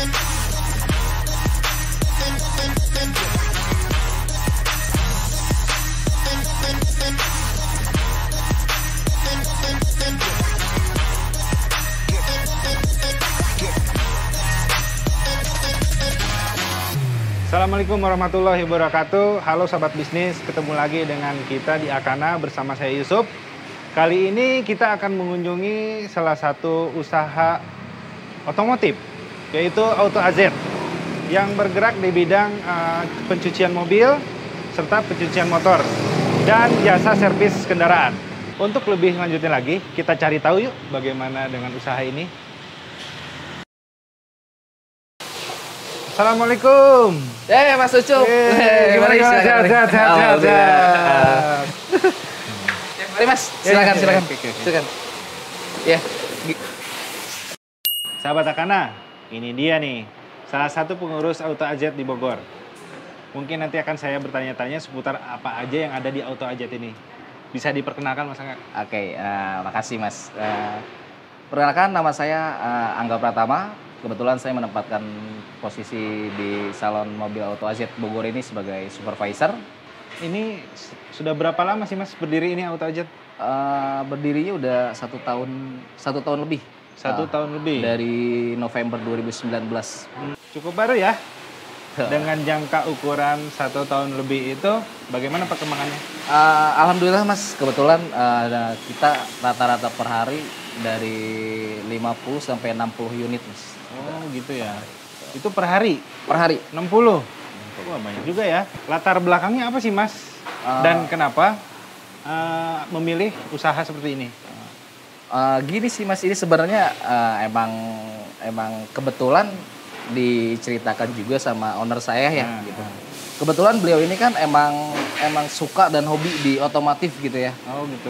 Assalamualaikum warahmatullahi wabarakatuh. Halo sahabat bisnis, ketemu lagi dengan kita di Akana bersama saya Yusuf. Kali ini kita akan mengunjungi salah satu usaha otomotif, yaitu Auto AZ, yang bergerak di bidang pencucian mobil, serta pencucian motor, dan jasa servis kendaraan. Untuk lebih lanjutnya lagi, kita cari tahu yuk bagaimana dengan usaha ini. Assalamualaikum. Mas Ucup. Gimana? Sehat. Mari Mas, silakan. Silakan. Ya. Sahabat Akana, ini dia nih, salah satu pengurus Auto AZ di Bogor. Mungkin nanti akan saya bertanya-tanya seputar apa aja yang ada di Auto AZ ini. Bisa diperkenalkan Mas Angga? Oke, makasih Mas. Perkenalkan, nama saya Angga Pratama. Kebetulan saya menempatkan posisi di salon mobil Auto AZ Bogor ini sebagai supervisor. Ini sudah berapa lama sih Mas berdiri ini Auto AZ? Berdirinya udah 1 tahun lebih. 1 tahun lebih? Dari November 2019. Cukup baru ya? Dengan jangka ukuran 1 tahun lebih itu, bagaimana perkembangannya? Alhamdulillah Mas, kebetulan kita rata-rata per hari dari 50 sampai 60 unit Mas. Oh gitu ya. Itu per hari? Per hari. 60? Wah banyak juga ya. Latar belakangnya apa sih Mas? Dan kenapa memilih usaha seperti ini? Gini sih Mas, ini sebenarnya emang kebetulan diceritakan juga sama owner saya ya gitu. Kebetulan beliau ini kan emang suka dan hobi di otomotif gitu ya. Oh gitu.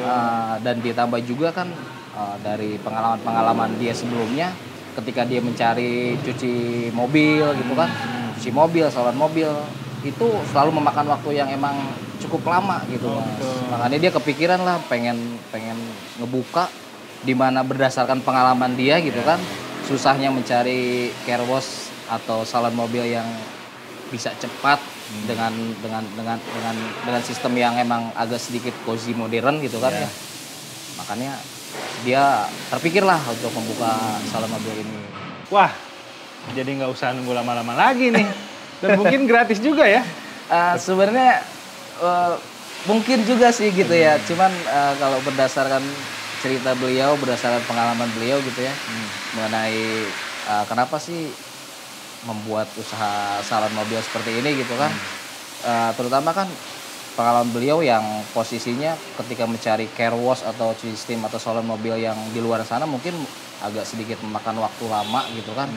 Dan ditambah juga kan dari pengalaman dia sebelumnya, ketika dia mencari cuci mobil gitu kan, cuci mobil, salon mobil, itu selalu memakan waktu yang emang cukup lama gitu Mas. Makanya dia kepikiran lah pengen ngebuka di mana berdasarkan pengalaman dia gitu kan, susahnya mencari car wash atau salon mobil yang bisa cepat dengan sistem yang emang agak sedikit cozy modern gitu kan ya. Makanya dia terpikirlah untuk membuka salon mobil ini. Wah, jadi nggak usah nunggu lama-lama lagi nih. Dan mungkin gratis juga ya? Sebenarnya mungkin juga sih gitu ya. Cuman kalau berdasarkan cerita beliau, berdasarkan pengalaman beliau gitu ya, mengenai kenapa sih membuat usaha salon mobil seperti ini gitu kan. Terutama kan pengalaman beliau yang posisinya ketika mencari car wash atau cuci steam atau salon mobil yang di luar sana mungkin agak sedikit memakan waktu lama gitu kan.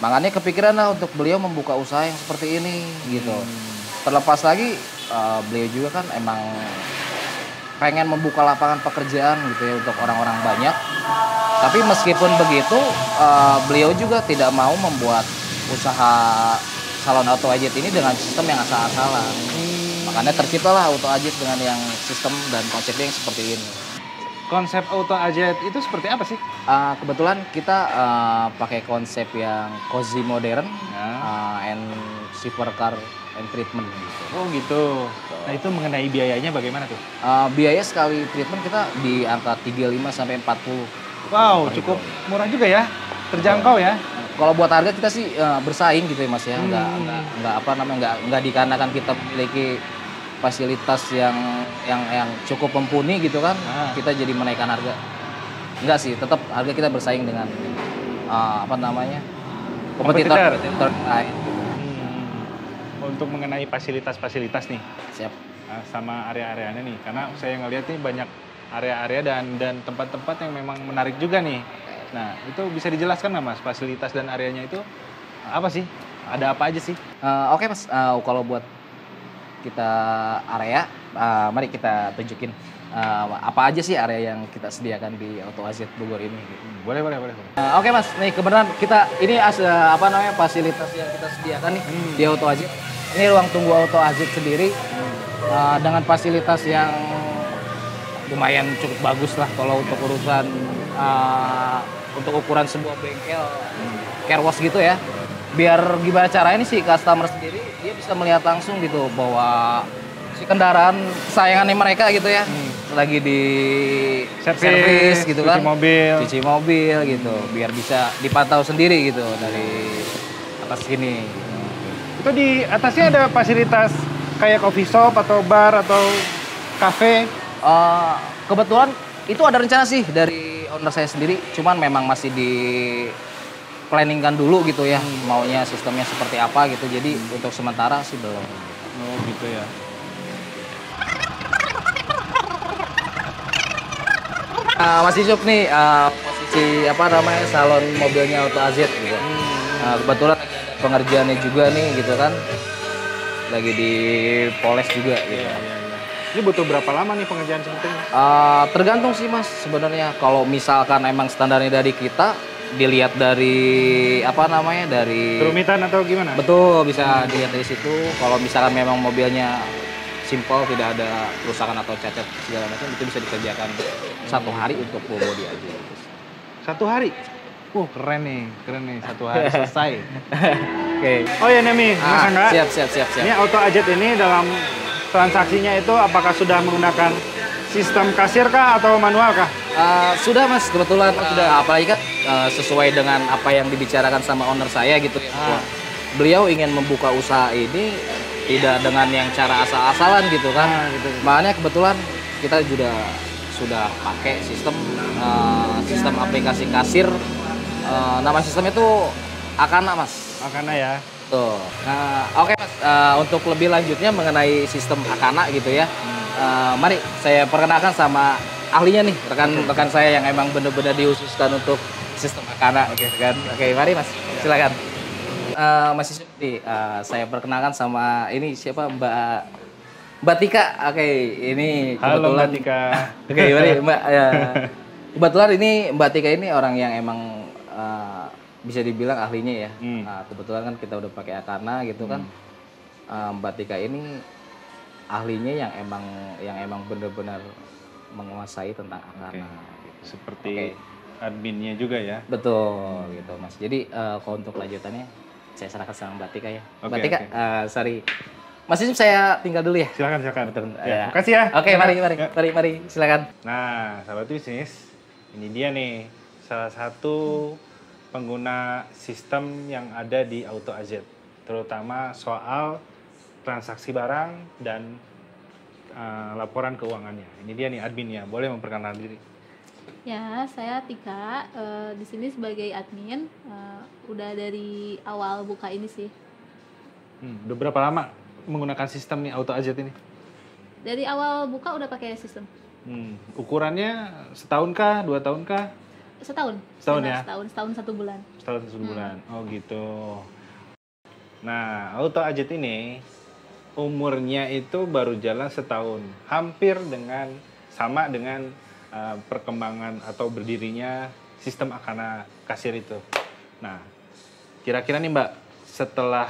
Makanya kepikiran lah untuk beliau membuka usaha yang seperti ini gitu. Terlepas lagi beliau juga kan emang pengen membuka lapangan pekerjaan gitu ya untuk orang-orang banyak. Tapi meskipun begitu beliau juga tidak mau membuat usaha salon Auto AZ ini dengan sistem yang asal-asalan. Makanya terciptalah Auto AZ dengan yang sistem dan konsepnya yang seperti ini. Konsep Auto AZ itu seperti apa sih? Kebetulan kita pakai konsep yang cozy modern and supercar and treatment gitu. Oh gitu. Nah itu mengenai biayanya bagaimana tuh? Biaya sekali treatment kita di angka 35 sampai 40. Wow, cukup murah juga ya. Terjangkau ya. Kalau buat harga kita sih bersaing gitu ya Mas ya. Enggak dikarenakan kita memiliki fasilitas yang cukup mumpuni gitu kan, kita jadi menaikkan harga. Enggak sih, tetap harga kita bersaing dengan kompetitor lain. Untuk mengenai fasilitas-fasilitas nih. Siap. Sama area-areanya nih, karena saya ngeliat nih banyak area-area dan tempat-tempat yang memang menarik juga nih. Nah, itu bisa dijelaskan nggak Mas, fasilitas dan areanya itu apa sih? Ada apa aja sih? Oke Mas, kalau buat kita area, mari kita tunjukin apa aja sih area yang kita sediakan di Auto AZ Bogor ini. Boleh. Oke Mas, nih kebenaran ini fasilitas yang kita sediakan nih di Auto AZ. Ini ruang tunggu Auto AZ sendiri dengan fasilitas yang lumayan cukup bagus lah kalau untuk urusan untuk ukuran sebuah bengkel car wash gitu ya. biar gimana caranya nih si customer sendiri dia bisa melihat langsung gitu bahwa si kendaraan kesayangannya mereka gitu ya lagi di servis gitu kan, cuci mobil gitu, biar bisa dipantau sendiri gitu dari atas sini. Itu di atasnya ada fasilitas kayak coffee shop atau bar atau cafe? Kebetulan itu ada rencana sih dari owner saya sendiri, cuman memang masih di planningkan dulu gitu ya, maunya sistemnya seperti apa gitu. Jadi untuk sementara sih belum. Oh gitu ya. Mas Yusuf nih posisi apa namanya salon mobilnya Auto AZ gitu. Kebetulan lagi ada pengerjaannya juga nih gitu kan, lagi di poles juga gitu. Iya. Ini butuh berapa lama nih pengerjaan seperti ini? Tergantung sih mas sebenarnya. Kalau misalkan emang standarnya dari kita, dilihat dari apa namanya dari kerumitan atau gimana? Betul, bisa dilihat dari situ. Kalau misalkan memang mobilnya simple, tidak ada kerusakan atau cacat segala macam, itu bisa dikerjakan 1 hari untuk full body aja. 1 hari? Keren nih 1 hari selesai. Oke. Oh ya Nemi, Mas Angga. Siap. Ini Auto AZ ini dalam transaksinya itu apakah sudah menggunakan sistem kasir kah atau manual kah? Sudah mas, kebetulan sudah. Apalagi kan sesuai dengan apa yang dibicarakan sama owner saya gitu. Beliau ingin membuka usaha ini tidak dengan yang cara asal-asalan gitu kan. Gitu. Makanya kebetulan kita juga sudah pakai sistem aplikasi kasir. Nama sistem itu Akana mas. Akana ya. Tuh. Oke mas, untuk lebih lanjutnya mengenai sistem Akana gitu ya. Mari saya perkenalkan sama ahlinya nih, rekan saya yang emang benar-benar dikhususkan untuk sistem Akana. Oke, mari mas, silakan. Mas Yusuf nih, saya perkenalkan sama ini siapa Mbak Tika. Oke, ini kebetulan. Halo Mbak Tika. Oke, mari Mbak. Kebetulan ini Mbak Tika ini orang yang emang bisa dibilang ahlinya ya. Kebetulan kan kita udah pakai Akana gitu kan. Mbak Tika ini ahlinya yang emang benar-benar menguasai tentang Akana. Gitu. Seperti adminnya juga ya. Betul gitu mas. Jadi kalau untuk lanjutannya saya serahkan sama Mbak Tika ya. Mbak Tika, sorry. Mas Yusuf saya tinggal dulu ya. Silakan. Betul. Ya. Makasih ya. Oke, mari silakan. Nah, sahabat bisnis, ini dia nih salah satu pengguna sistem yang ada di Auto AZ, terutama soal transaksi barang dan laporan keuangannya. Ini dia nih adminnya, boleh memperkenalkan diri. Ya, saya Tika, di sini sebagai admin, udah dari awal buka ini sih. Udah berapa lama menggunakan sistem nih Auto AZ ini? Dari awal buka udah pakai sistem. Ukurannya setahun kah, 2 tahun kah? Setahun ya? Setahun 1 bulan. Setahun 1 bulan, oh gitu. Nah, Auto AZ ini umurnya itu baru jalan setahun, hampir sama dengan perkembangan atau berdirinya sistem Akana kasir itu. Nah, kira-kira nih Mbak, setelah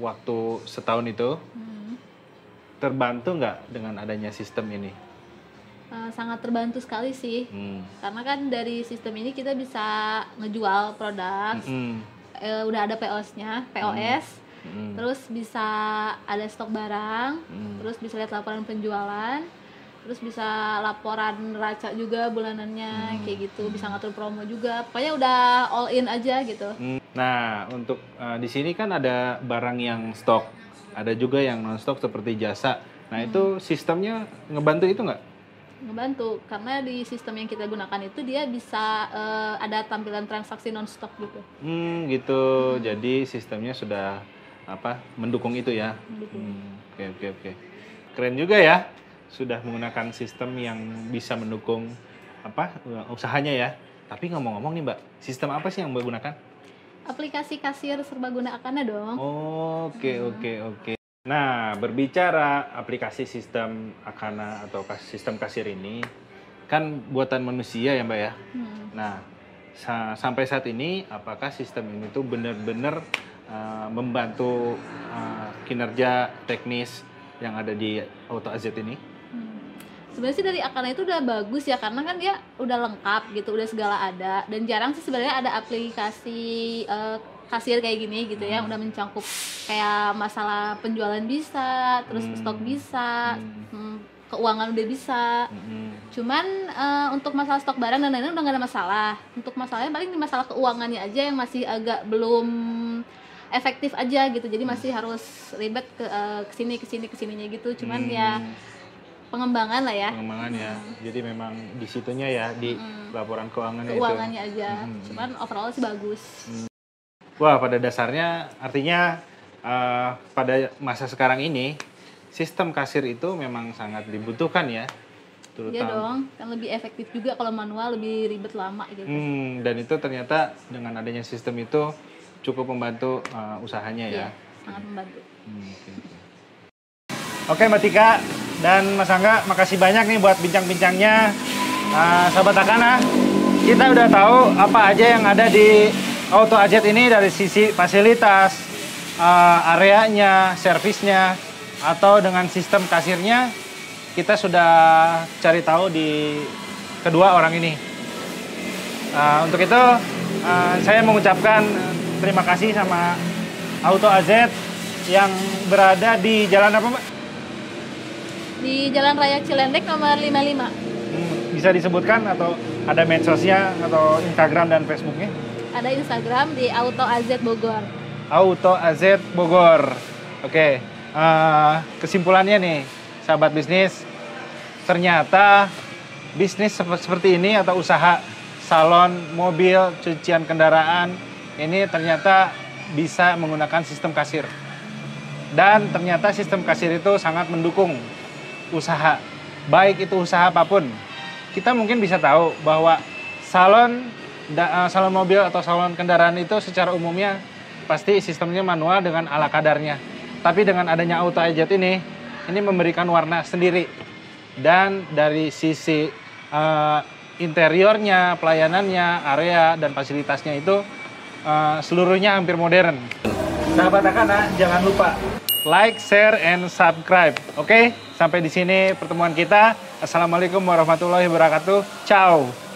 waktu setahun itu, terbantu nggak dengan adanya sistem ini? Sangat terbantu sekali sih, karena kan dari sistem ini kita bisa ngejual produk, udah ada POS-nya, terus bisa ada stok barang, terus bisa lihat laporan penjualan, terus bisa laporan neraca juga bulanannya, kayak gitu, bisa ngatur promo juga, pokoknya udah all in aja gitu. Nah, untuk di sini kan ada barang yang stok, ada juga yang non stok seperti jasa. Nah, itu sistemnya ngebantu itu nggak? Ngebantu, karena di sistem yang kita gunakan itu dia bisa ada tampilan transaksi non stop gitu. Gitu. Jadi sistemnya sudah mendukung itu ya. Oke. Keren juga ya. Sudah menggunakan sistem yang bisa mendukung usahanya ya. Tapi ngomong-ngomong nih Mbak, sistem apa sih yang Mbak gunakan? Aplikasi kasir serbaguna Akana dong. Oke. Nah, berbicara aplikasi sistem Akana atau sistem kasir ini, kan buatan manusia ya Mbak ya? Nah, sampai saat ini, apakah sistem ini tuh benar-benar membantu kinerja teknis yang ada di Auto AZ ini? Sebenarnya sih dari Akana itu udah bagus ya, karena kan dia udah lengkap gitu, udah segala ada, dan jarang sih sebenarnya ada aplikasi kasir kayak gini gitu ya, udah mencakup kayak masalah penjualan bisa, terus stok bisa, keuangan udah bisa. Cuman untuk masalah stok barang dan lain-lain udah gak ada masalah. Untuk masalahnya paling di masalah keuangannya aja yang masih agak belum efektif aja gitu, jadi masih harus ribet kesininya gitu. Cuman ya pengembangan lah ya. Pengembangan ya. Jadi memang di situnya ya, di laporan keuangannya aja. Cuman overall sih bagus. Wah, pada dasarnya artinya pada masa sekarang ini sistem kasir itu memang sangat dibutuhkan ya. Terutama. Iya dong, kan lebih efektif juga kalau manual, lebih ribet lama gitu. Dan itu ternyata dengan adanya sistem itu cukup membantu usahanya ya. Iya, sangat membantu. Oke Mbak Tika dan Mas Angga, makasih banyak nih buat bincang-bincangnya. Sahabat Akana, kita udah tahu apa aja yang ada di Auto AZ ini dari sisi fasilitas, areanya, servisnya, atau dengan sistem kasirnya. Kita sudah cari tahu di kedua orang ini. Untuk itu saya mengucapkan terima kasih sama Auto AZ yang berada di jalan apa Mbak? Di Jalan Raya Cilendek nomor 55. Bisa disebutkan atau ada medsosnya atau Instagram dan Facebooknya? Ada Instagram di Auto AZ Bogor. Auto AZ Bogor. Oke. Kesimpulannya nih, sahabat bisnis, ternyata bisnis seperti ini atau usaha salon mobil, cucian kendaraan ini ternyata bisa menggunakan sistem kasir. Dan ternyata sistem kasir itu sangat mendukung usaha, baik itu usaha apapun. Kita mungkin bisa tahu bahwa salon mobil atau salon kendaraan itu secara umumnya pasti sistemnya manual dengan ala kadarnya. Tapi dengan adanya Auto AZ ini memberikan warna sendiri. Dan dari sisi interiornya, pelayanannya, area dan fasilitasnya itu seluruhnya hampir modern. Sahabat Akana, jangan lupa like, share, and subscribe. Oke, sampai di sini pertemuan kita. Assalamualaikum warahmatullahi wabarakatuh. Ciao.